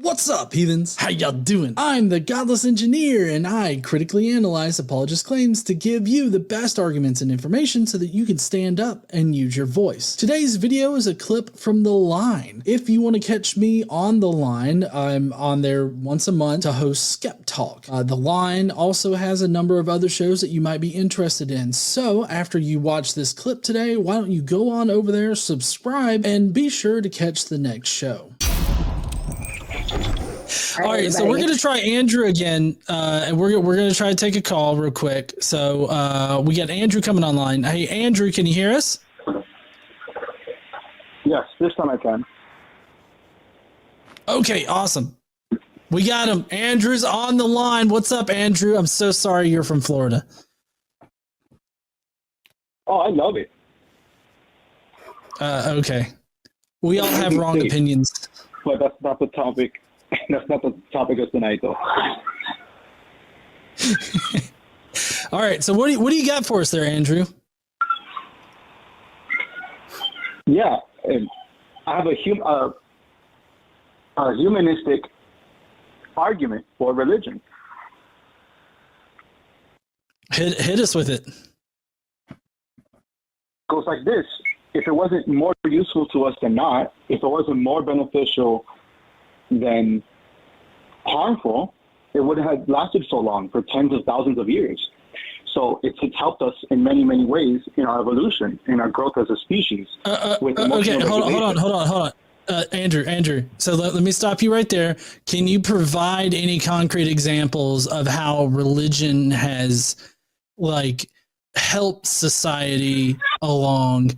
What's up, heathens? How y'all doing? I'm the Godless engineer, and I critically analyze apologist claims to give you the best arguments and information so that you can stand up and use your voice. Today's video is a clip from The Line. If you want to catch me on The Line, I'm on there once a month to host Skept Talk. The Line also has a number of other shows that you might be interested in. So after you watch this clip today, why don't you go on over there, subscribe, and be sure to catch the next show. All right, so we're going to try Andrew again, and we're going to try to take a call real quick. So we got Andrew coming online. Hey, Andrew, can you hear us? Yes, this time I can. Okay, awesome. We got him. Andrew's on the line. What's up, Andrew? I'm so sorry you're from Florida. Oh, I love it. Okay. We all have wrong opinions. But that's not the topic. That's not the topic of tonight, though. All right. So what do you got for us there, Andrew? Yeah, I have a humanistic argument for religion. Hit us with it. Goes like this: if it wasn't more useful to us than not, if it wasn't more beneficial than harmful, it wouldn't have lasted so long, for tens of thousands of years. So it's helped us in many, many ways in our evolution, in our growth as a species. Okay, hold on. Andrew. So let me stop you right there. Can you provide any concrete examples of how religion has helped society along?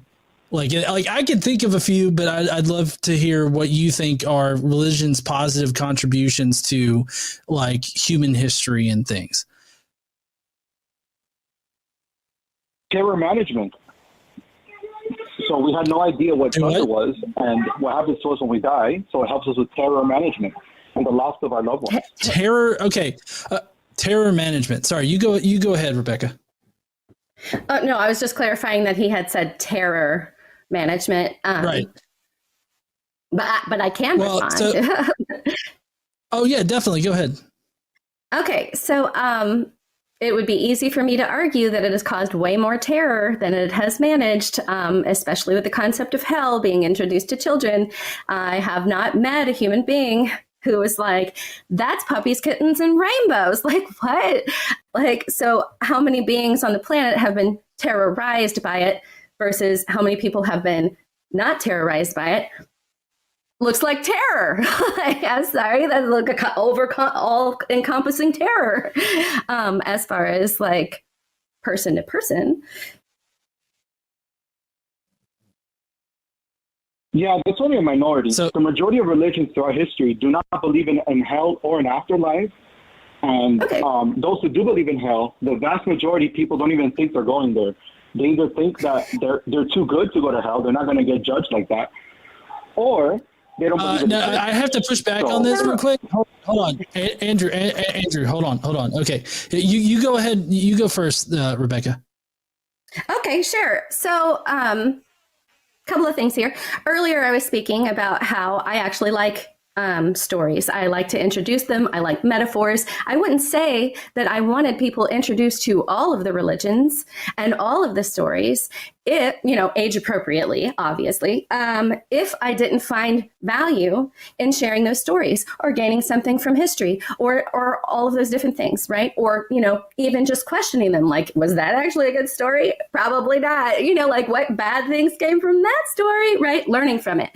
Like I could think of a few, but I'd love to hear what you think are religion's positive contributions to human history and things. Terror management. So we had no idea what thunder was and what happens to us when we die. So it helps us with terror management and the loss of our loved ones. Terror. Okay. Terror management. Sorry, you go ahead, Rebecca. No, I was just clarifying that he had said terror management. Right. But I can respond. Oh yeah, definitely. Go ahead. Okay. So it would be easy for me to argue that it has caused way more terror than it has managed, especially with the concept of hell being introduced to children. I have not met a human being who was like, that's puppies, kittens, and rainbows. Like, what? So how many beings on the planet have been terrorized by it versus how many people have been not terrorized by it? Looks like terror. I'm sorry, that's all-encompassing terror as far as person to person. Yeah, that's only a minority. So, the majority of religions throughout history do not believe in hell or an afterlife. And those who do believe in hell, the vast majority of people don't even think they're going there. They either think that they're too good to go to hell, they're not going to get judged like that, or they don't believe in hell. I have to push back on this real quick. Hold on, Andrew, hold on. Okay, you go ahead. You go first, Rebecca. Okay, sure. So, couple of things here. Earlier, I was speaking about how I actually like stories. I like to introduce them. I like metaphors. I wouldn't say that I wanted people introduced to all of the religions and all of the stories, age appropriately, obviously, if I didn't find value in sharing those stories or gaining something from history or all of those different things, right? Or, even just questioning them, like, was that actually a good story? Probably not. What bad things came from that story, right? Learning from it.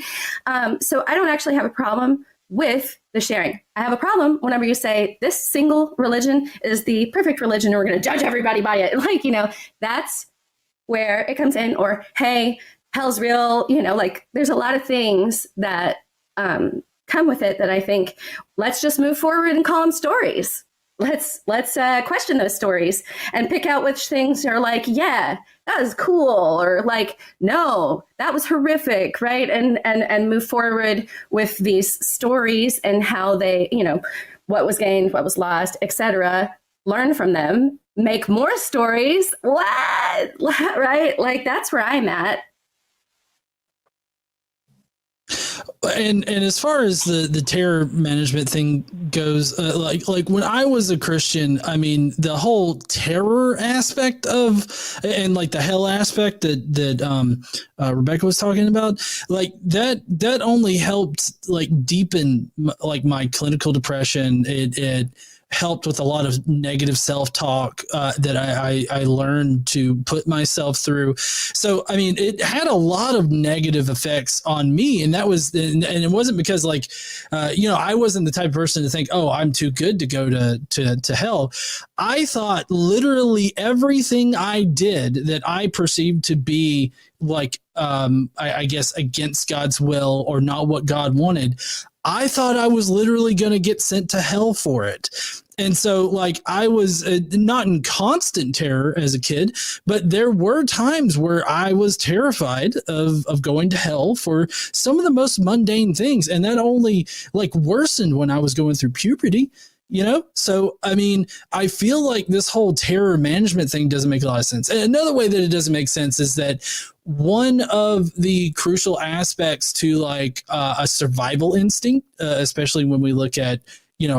So I don't actually have a problem with the sharing. I have a problem whenever you say this single religion is the perfect religion and we're going to judge everybody by it. That's where it comes in. Or, hey, hell's real. There's a lot of things that come with it that I think, let's just move forward and call them stories. Let's question those stories and pick out which things are yeah, that was cool, or no, that was horrific, right? And move forward with these stories and how they, what was gained, what was lost, etc. Learn from them, make more stories. What? Right? That's where I'm at. And as far as the terror management thing goes, like when I was a Christian, I mean, the whole terror aspect and like the hell aspect that Rebecca was talking about, like that only helped like deepen like my clinical depression. It helped with a lot of negative self-talk that I learned to put myself through. So, I mean, it had a lot of negative effects on me. And that was, and it wasn't because like, I wasn't the type of person to think, oh, I'm too good to go to hell. I thought literally everything I did that I perceived to be like, I guess against God's will or not what God wanted, I thought I was literally going to get sent to hell for it. And so like I was not in constant terror as a kid, but there were times where I was terrified of going to hell for some of the most mundane things. And that only like worsened when I was going through puberty. So, I mean, I feel like this whole terror management thing doesn't make a lot of sense. And another way that it doesn't make sense is that one of the crucial aspects to like a survival instinct, especially when we look at,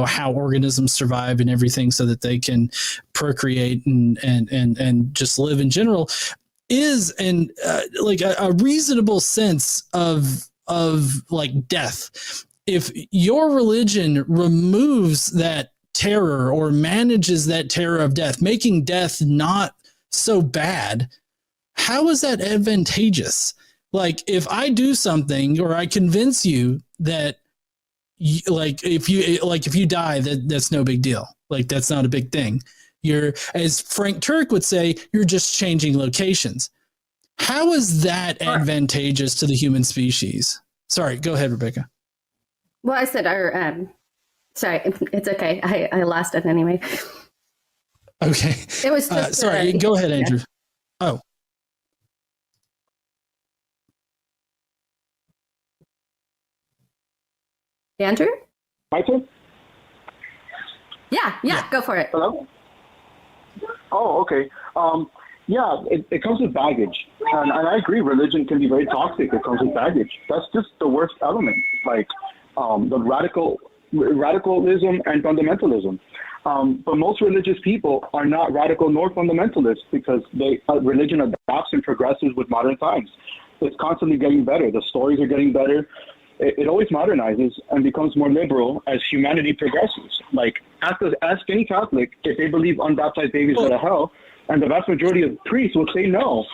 how organisms survive and everything so that they can procreate and just live in general, is like a reasonable sense of like death. If your religion removes that terror or manages that terror of death, making death not so bad, how is that advantageous? Like if I do something or I convince you that if you die, that's no big deal. Like that's not a big thing. You're, as Frank Turk would say, you're just changing locations. How is that advantageous to the human species? Sorry, go ahead, Rebecca. Well, I said, sorry, it's okay. I lost it anyway. Okay. It was just, sorry, go ahead, Andrew. Yeah. Oh. Andrew? My turn? Yeah, go for it. Hello? Oh, okay. Yeah, it comes with baggage. And I agree, religion can be very toxic. It comes with baggage. That's just the worst element, like the radicalism and fundamentalism. But most religious people are not radical nor fundamentalist because religion adapts and progresses with modern times. It's constantly getting better. The stories are getting better. It always modernizes and becomes more liberal as humanity progresses. Like, ask any Catholic if they believe unbaptized babies go to hell, and the vast majority of priests will say no.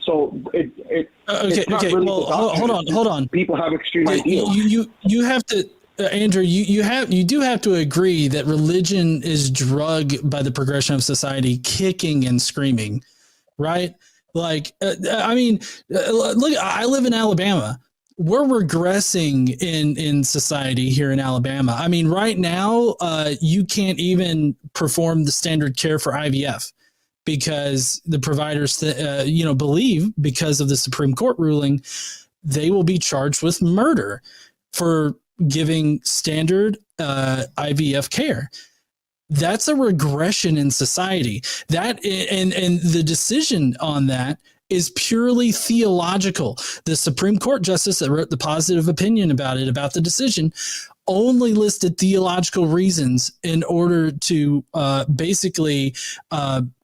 So it's not really hold on. People have extreme ideals. You have to, Andrew. You do have to agree that religion is drugged by the progression of society, kicking and screaming, right? Like, I mean, look, I live in Alabama. We're regressing in society here in Alabama. I mean, right now, you can't even perform the standard care for IVF because the providers, believe because of the Supreme Court ruling, they will be charged with murder for giving standard IVF care. That's a regression in society. That and the decision on that is purely theological. The Supreme Court justice that wrote the positive opinion about the decision, only listed theological reasons in order to basically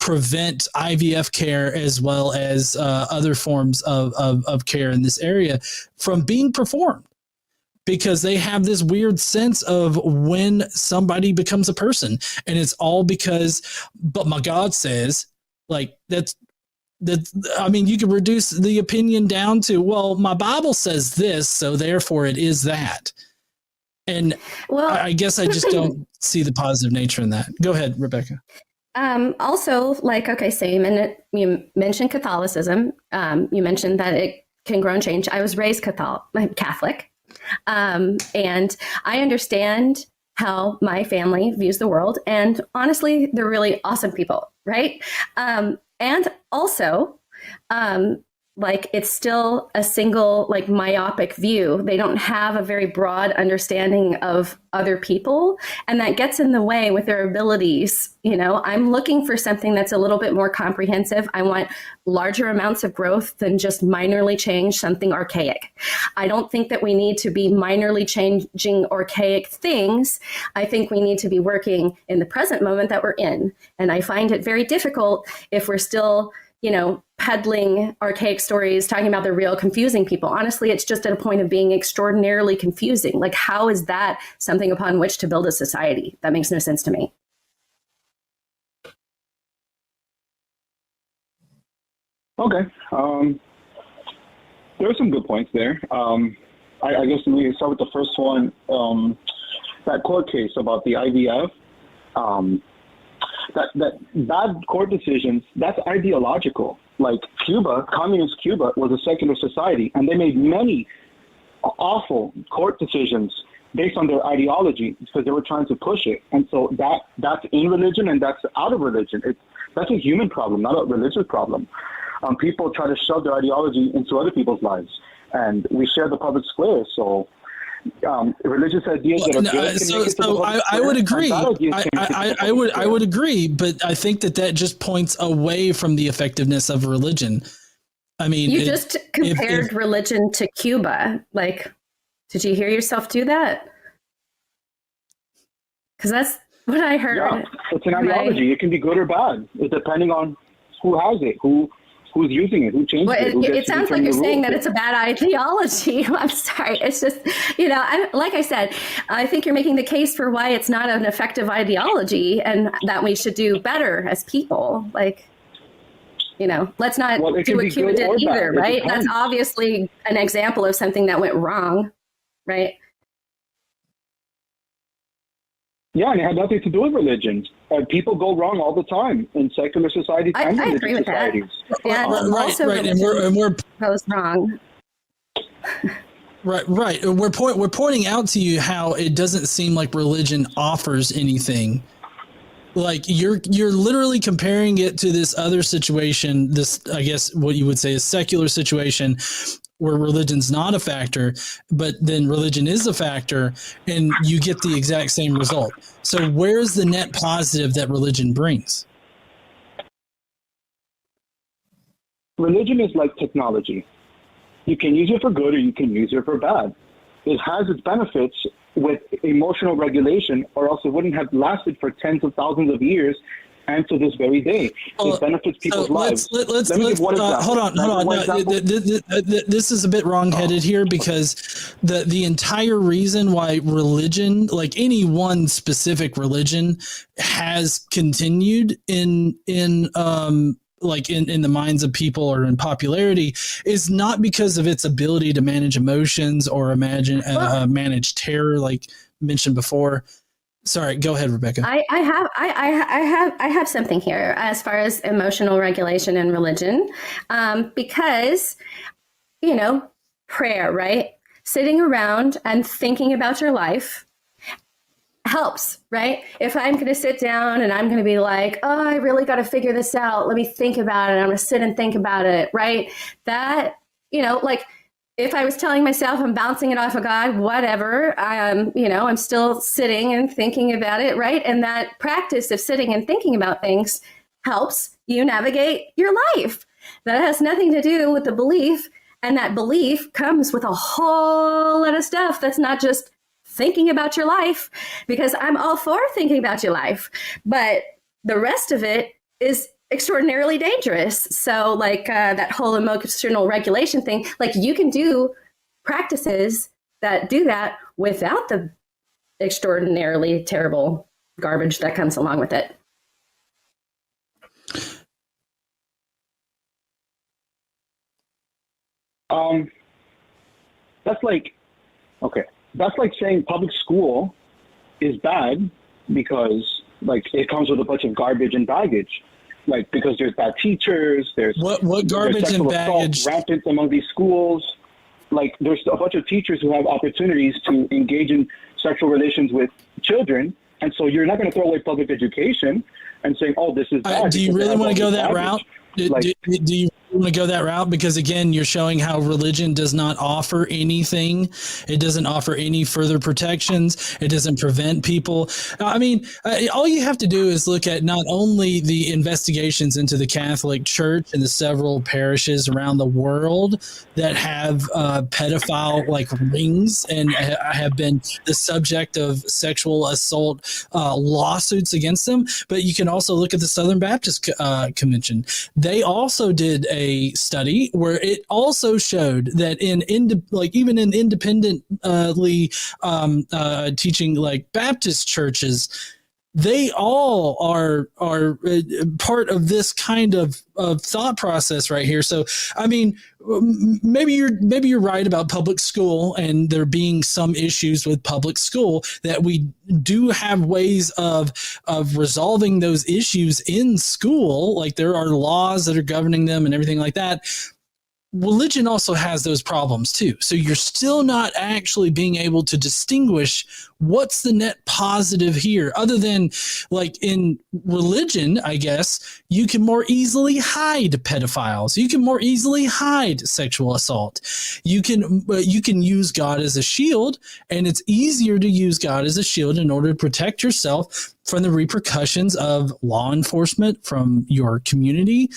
prevent IVF care as well as other forms of care in this area from being performed. Because they have this weird sense of when somebody becomes a person. And it's all because, but my God says, like, I mean, you could reduce the opinion down to, well, my Bible says this, so therefore it is that. And I guess I just don't see the positive nature in that. Go ahead, Rebecca. Also, like, okay, so you mentioned Catholicism. You mentioned that it can grow and change. I was raised Catholic. And I understand how my family views the world. And honestly, they're really awesome people, right? And also, like it's still a single, like, myopic view. They don't have a very broad understanding of other people, and that gets in the way with their abilities. I'm looking for something that's a little bit more comprehensive. I want larger amounts of growth than just minorly change something archaic. I don't think that we need to be minorly changing archaic things. I think we need to be working in the present moment that we're in. And I find it very difficult if we're still, peddling archaic stories, talking about the real, confusing people. Honestly, it's just at a point of being extraordinarily confusing. Like, how is that something upon which to build a society? That makes no sense to me. Okay. There are some good points there. I guess we start with the first one, that court case about the IVF. That bad court decisions, that's ideological. Like Cuba, communist Cuba was a secular society, and they made many awful court decisions based on their ideology because they were trying to push it. And so that's in religion and that's out of religion. That's a human problem, not a religious problem. People try to shove their ideology into other people's lives, and we share the public square. So religious ideas that are good. I would agree. I would agree, but I think that just points away from the effectiveness of religion. I mean, you just compared religion to Cuba. Like, did you hear yourself do that? Because that's what I heard. Yeah, it's an ideology. It can be good or bad, depending on who has it, who's using it, who changes it. It sounds like you're saying that it's a bad ideology. I'm sorry. It's just, like I said, I think you're making the case for why it's not an effective ideology and that we should do better as people. Like, let's not do what Cuba did either, right? That's obviously an example of something that went wrong, right? Yeah, and it had nothing to do with religion. People go wrong all the time in secular societies and I agree with societies. That. Yeah, right. And we're goes wrong. Right. We're pointing out to you how it doesn't seem like religion offers anything. Like you're literally comparing it to this other situation. This, I guess, what you would say is secular situation, where religion's not a factor, but then religion is a factor, and you get the exact same result. So where's the net positive that religion brings? Religion is like technology. You can use it for good or you can use it for bad. It has its benefits with emotional regulation, or else it wouldn't have lasted for tens of thousands of years and to this very day. It benefits people's lives. Let's hold on. No, this is a bit wrong-headed here, because the entire reason why religion, like any one specific religion, has continued in the minds of people or in popularity is not because of its ability to manage emotions or manage terror, like mentioned before. Sorry, go ahead, Rebecca. I have something here as far as emotional regulation and religion, because, prayer, right? Sitting around and thinking about your life helps, right? If I'm going to sit down and I'm going to be like, oh, I really got to figure this out. Let me think about it. I'm going to sit and think about it, right? That, if I was telling myself I'm bouncing it off of God, whatever, I'm still sitting and thinking about it, right? And that practice of sitting and thinking about things helps you navigate your life. That has nothing to do with the belief. And that belief comes with a whole lot of stuff that's not just thinking about your life, because I'm all for thinking about your life. But the rest of it is extraordinarily dangerous. So that whole emotional regulation thing, you can do practices that do that without the extraordinarily terrible garbage that comes along with it. That's like saying public school is bad because it comes with a bunch of garbage and baggage. Because there's bad teachers, there's what garbage and baggage rampant among these schools. There's a bunch of teachers who have opportunities to engage in sexual relations with children, and so you're not going to throw away public education and say, "Oh, this is bad." Do you really want to go that route? Do you want to go that route? Because again, you're showing how religion does not offer anything. It doesn't offer any further protections. It doesn't prevent people. I mean, all you have to do is look at not only the investigations into the Catholic Church and the several parishes around the world that have pedophile like rings and have been the subject of sexual assault lawsuits against them, but you can also look at the Southern Baptist Convention. They also did a study where it also showed that even in independently teaching like Baptist churches, they all are part of this kind of thought process right here. So, I mean, maybe you're right about public school, and there being some issues with public school, that we do have ways of resolving those issues in school. Like there are laws that are governing them and everything like that. Religion also has those problems too. So you're still not actually being able to distinguish what's the net positive here, other than like in religion, I guess, you can more easily hide pedophiles. You can more easily hide sexual assault. You can use God as a shield, and it's easier to use God as a shield in order to protect yourself from the repercussions of law enforcement, from your community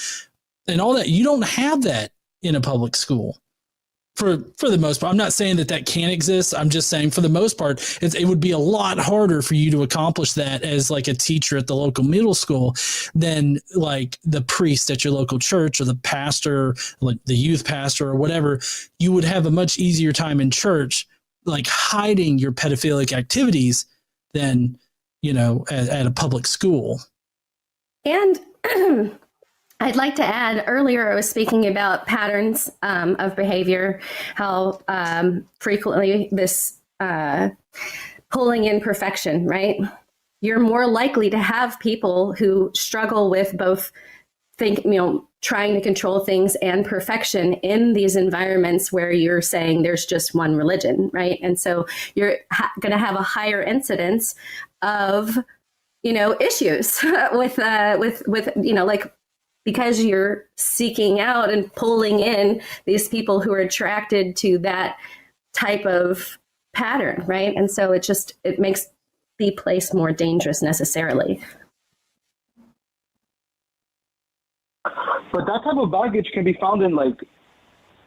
and all that. You don't have that in a public school for the most part. I'm not saying that can't exist. I'm just saying for the most part, it would be a lot harder for you to accomplish that as like a teacher at the local middle school than like the priest at your local church or the pastor, like the youth pastor or whatever. You would have a much easier time in church, like hiding your pedophilic activities than, at a public school. And I'd like to add, earlier I was speaking about patterns of behavior, how frequently this pulling in perfection, right? You're more likely to have people who struggle with both trying to control things and perfection in these environments where you're saying there's just one religion, right? And so you're going to have a higher incidence of, issues with like, because you're seeking out and pulling in these people who are attracted to that type of pattern, right? And so it makes the place more dangerous necessarily. But that type of baggage can be found in like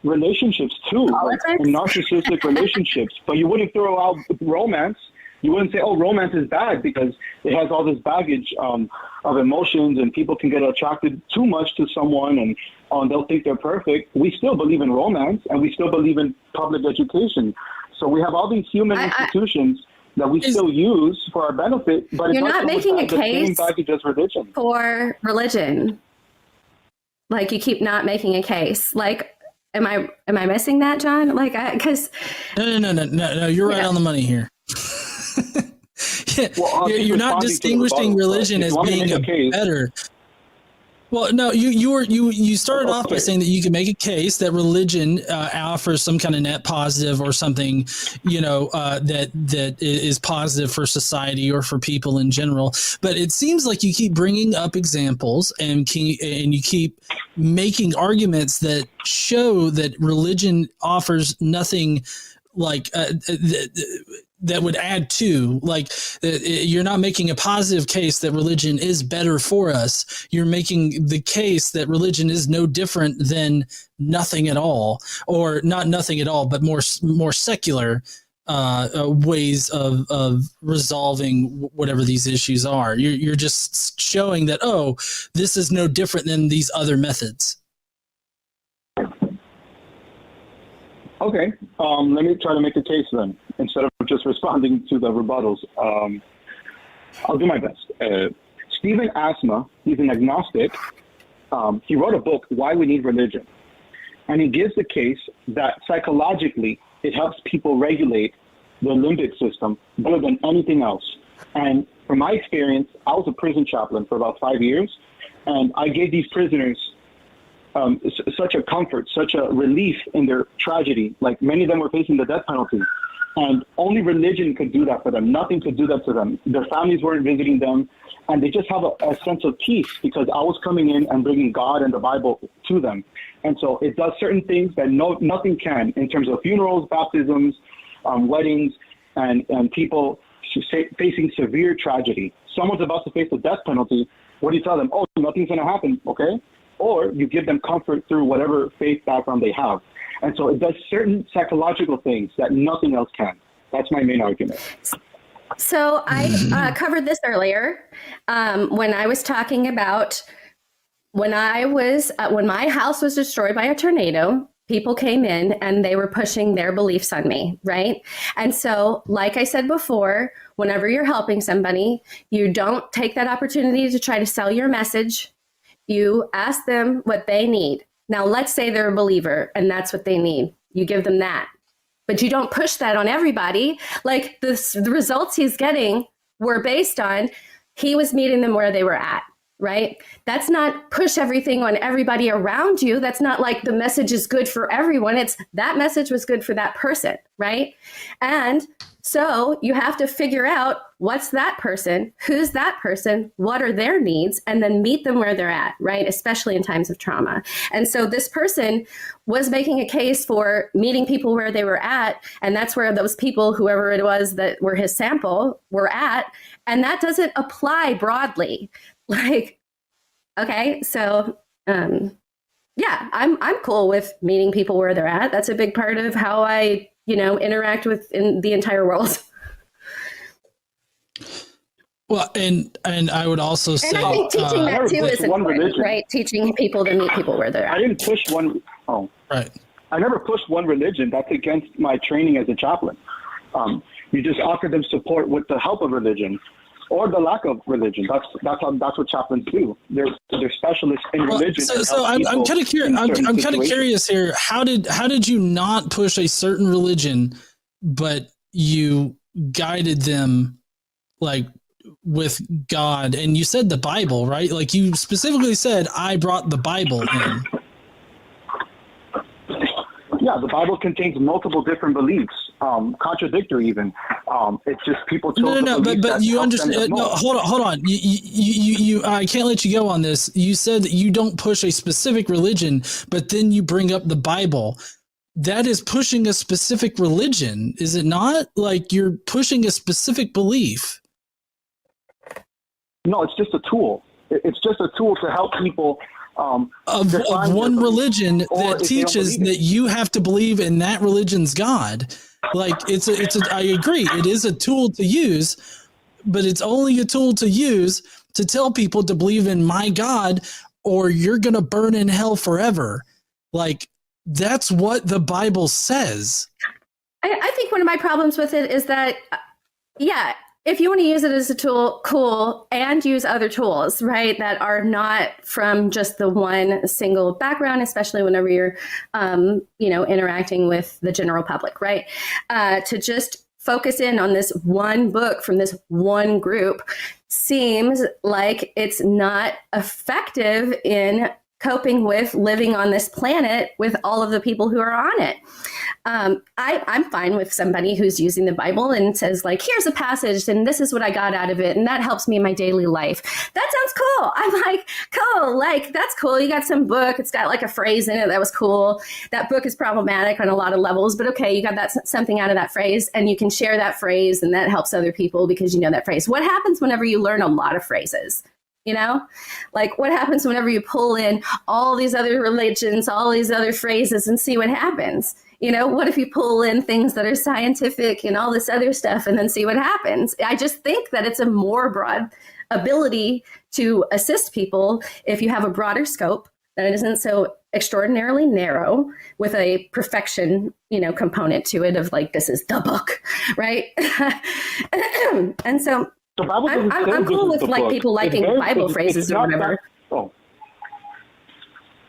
relationships too, like in narcissistic relationships. But you wouldn't throw out romance. You wouldn't say, oh, romance is bad because it has all this baggage of emotions, and people can get attracted too much to someone and they'll think they're perfect. We still believe in romance, and we still believe in public education. So we have all these human institutions that we still use for our benefit, but you're not making a case religion. For religion. Like you keep not making a case. Like, am I missing that, John? Like, because no, you're right on the money here. Well, you're not distinguishing religion as being a better. Well, no, you started off by saying that you can make a case that religion offers some kind of net positive or something, that is positive for society or for people in general. But it seems like you keep bringing up examples and you keep making arguments that show that religion offers nothing like that would add to, like, you're not making a positive case that religion is better for us. You're making the case that religion is no different than nothing at all, or not nothing at all, but more secular ways of resolving whatever these issues are. You're just showing that, oh, this is no different than these other methods. Okay, let me try to make a case then, instead of just responding to the rebuttals. I'll do my best. Stephen Asma, he's an agnostic. He wrote a book, Why We Need Religion. And he gives the case that psychologically, it helps people regulate the limbic system better than anything else. And from my experience, I was a prison chaplain for about 5 years, and I gave these prisoners such a comfort, such a relief in their tragedy. Like, many of them were facing the death penalty. And only religion could do that for them. Nothing could do that to them. Their families weren't visiting them. And they just have a sense of peace because I was coming in and bringing God and the Bible to them. And so it does certain things that nothing can in terms of funerals, baptisms, weddings, and people facing severe tragedy. Someone's about to face the death penalty. What do you tell them? Oh, nothing's going to happen, okay? Or you give them comfort through whatever faith background they have. And so it does certain psychological things that nothing else can. That's my main argument. So I covered this earlier when I was talking about when my house was destroyed by a tornado. People came in and they were pushing their beliefs on me, right? And so, like I said before, whenever you're helping somebody, you don't take that opportunity to try to sell your message. You ask them what they need. Now, let's say they're a believer and that's what they need. You give them that. But you don't push that on everybody. Like the results he's getting were based on he was meeting them where they were at, right? That's not push everything on everybody around you. That's not like the message is good for everyone. It's that message was good for that person, right? And so you have to figure out what's that person, who's that person, what are their needs, and then meet them where they're at, right? Especially in times of trauma. And so this person was making a case for meeting people where they were at, and that's where those people, whoever it was that were his sample, were at, and that doesn't apply broadly. Like, okay, so yeah, I'm cool with meeting people where they're at. That's a big part of how I interact with in the entire world. Well, and I would also say, and I think teaching that too is important, right? Teaching people to meet people where they're at. I didn't push one. Oh, right. I never pushed one religion. That's against my training as a chaplain. You just offer them support with the help of religion or the lack of religion. That's what chaplains do. They're specialists in religion. So I'm kind of curious. I'm kind of curious here. How did you not push a certain religion, but you guided them like with God? And you said the Bible, right? Like you specifically said, I brought the Bible in. Yeah, the Bible contains multiple different beliefs, contradictory even. It's just people chose but you understand. No, hold on. You I can't let you go on this. You said that you don't push a specific religion, but then you bring up the Bible. That is pushing a specific religion, is it not? Like you're pushing a specific belief. No, it's just a tool. It's just a tool to help people. Of one religion that teaches that you have to believe in that religion's God. Like I agree. It is a tool to use, but it's only a tool to use to tell people to believe in my God or you're going to burn in hell forever. Like that's what the Bible says. I think one of my problems with it is that, if you want to use it as a tool, cool, and use other tools, right, that are not from just the one single background, especially whenever you're, interacting with the general public, right, to just focus in on this one book from this one group seems like it's not effective in coping with living on this planet with all of the people who are on it. I'm fine with somebody who's using the Bible and says like, here's a passage and this is what I got out of it. And that helps me in my daily life. That sounds cool. I'm like, cool. Like, that's cool. You got some book. It's got like a phrase in it. That was cool. That book is problematic on a lot of levels, but okay, you got something out of that phrase and you can share that phrase and that helps other people because you know that phrase. What happens whenever you learn a lot of phrases? Like what happens whenever you pull in all these other religions, all these other phrases and see what happens? What if you pull in things that are scientific and all this other stuff and then see what happens? I just think that it's a more broad ability to assist people if you have a broader scope that isn't so extraordinarily narrow with a perfection, component to it of like, this is the book, right? And so I'm cool with like people liking Bible phrases or whatever.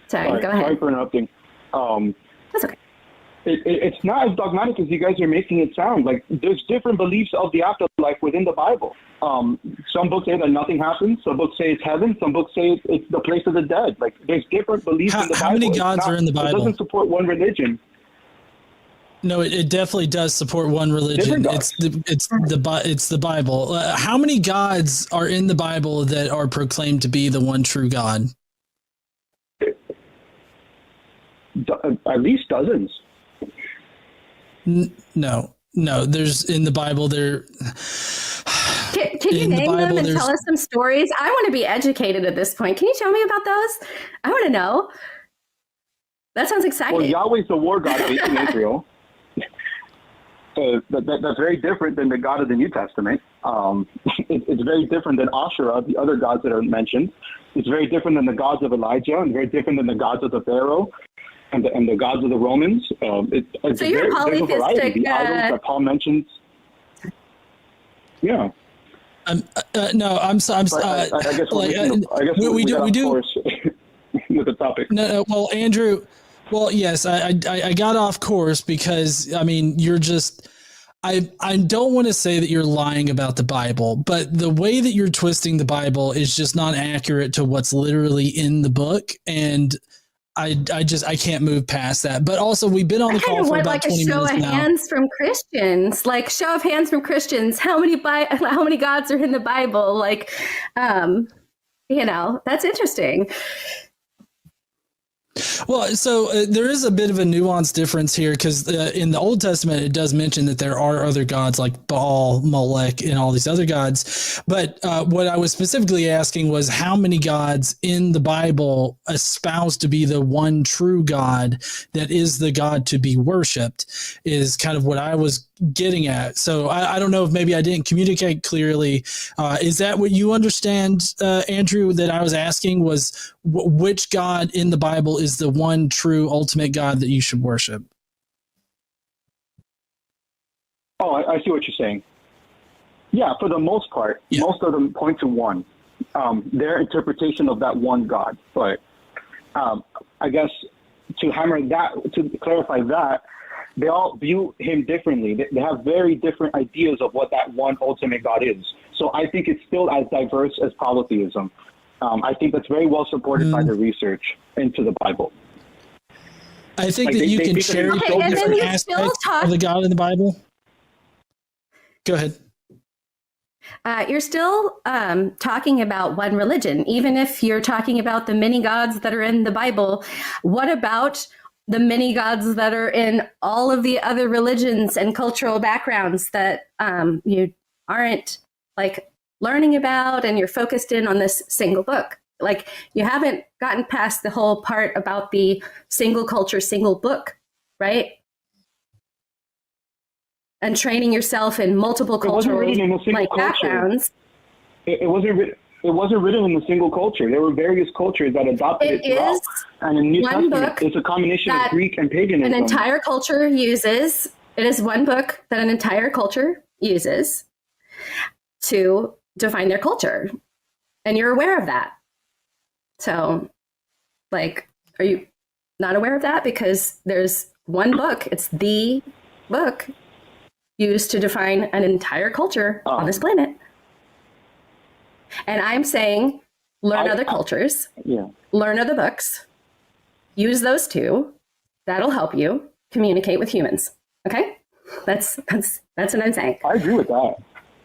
Sorry, go ahead. Sorry for interrupting. That's okay. It's not as dogmatic as you guys are making it sound. Like there's different beliefs of the afterlife within the Bible. Some books say that nothing happens. Some books say it's heaven. Some books say it's the place of the dead. Like there's different beliefs in the Bible. How many gods are in the Bible? It doesn't support one religion. No, it definitely does support one religion. It's the Bible. How many gods are in the Bible that are proclaimed to be the one true God? At least dozens. No. There's in the Bible there. Can you name them and tell us some stories? I want to be educated at this point. Can you tell me about those? I want to know. That sounds exciting. Well, Yahweh's the war god of ancient Israel. That's very different than the God of the New Testament. It's very different than Asherah, the other gods that are mentioned. It's very different than the gods of Elijah, and very different than the gods of the Pharaoh and the gods of the Romans. It's so you're polytheistic. The idols that Paul mentions. Yeah. No, I'm sorry. I guess we do. With the topic. No, well, Andrew. Well, yes, I got off course because, I mean, you're just, I don't want to say that you're lying about the Bible, but the way that you're twisting the Bible is just not accurate to what's literally in the book. And I can't move past that. But also, we've been on the call for about 20 minutes now. Like a show of hands from Christians, like show of hands from Christians. How many gods are in the Bible? Like, that's interesting. Well, so there is a bit of a nuanced difference here because in the Old Testament, it does mention that there are other gods like Baal, Molech, and all these other gods. But what I was specifically asking was how many gods in the Bible espouse to be the one true God that is the God to be worshipped is kind of what I was getting at. So I don't know if maybe I didn't communicate clearly. Is that what you understand, Andrew, that I was asking was which God in the Bible is the one true ultimate God that you should worship? Oh, I see what you're saying. Yeah, for the most part, most of them point to one, their interpretation of that one God. But I guess to clarify that, they all view him differently. They have very different ideas of what that one ultimate God is. So I think it's still as diverse as polytheism. I think that's very well supported by the research into the Bible. I think that you can cherry pick different aspects of the God in the Bible. Go ahead. You're still talking about one religion, even if you're talking about the many gods that are in the Bible. What about the many gods that are in all of the other religions and cultural backgrounds that you aren't like learning about, and you're focused in on this single book? Like, you haven't gotten past the whole part about the single culture, single book, right? And training yourself in multiple cultural backgrounds. It wasn't written in a single culture. There were various cultures that adopted it throughout. And in the New Testament, it's a combination of Greek and paganism. An entire culture uses. It is one book that an entire culture uses to define their culture. And you're aware of that. So, like, are you not aware of that? Because there's one book. It's the book used to define an entire culture on this planet. And I'm saying, learn other cultures, learn other books, use those two. That'll help you communicate with humans. Okay, that's what I'm saying. I agree with that.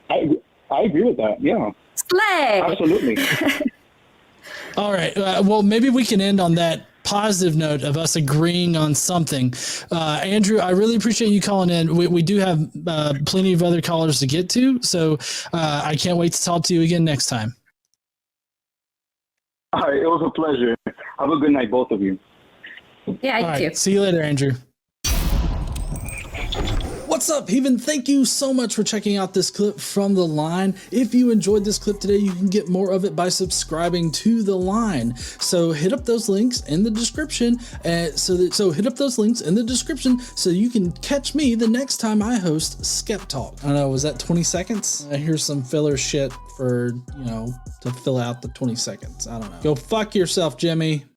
I agree with that. Yeah. Slay. Absolutely. All right. Well, maybe we can end on that positive note of us agreeing on something. Andrew, I really appreciate you calling in. We do have plenty of other callers to get to, so I can't wait to talk to you again next time. All right. It was a pleasure. Have a good night, both of you. Yeah, you too. See you later, Andrew. What's up, Heathen? Thank you so much for checking out this clip from The Line. If you enjoyed this clip today, you can get more of it by subscribing to The Line. So hit up those links in the description. So hit up those links in the description so you can catch me the next time I host Skep Talk. I don't know, was that 20 seconds? Here's some filler shit for, to fill out the 20 seconds. I don't know. Go fuck yourself, Jimmy.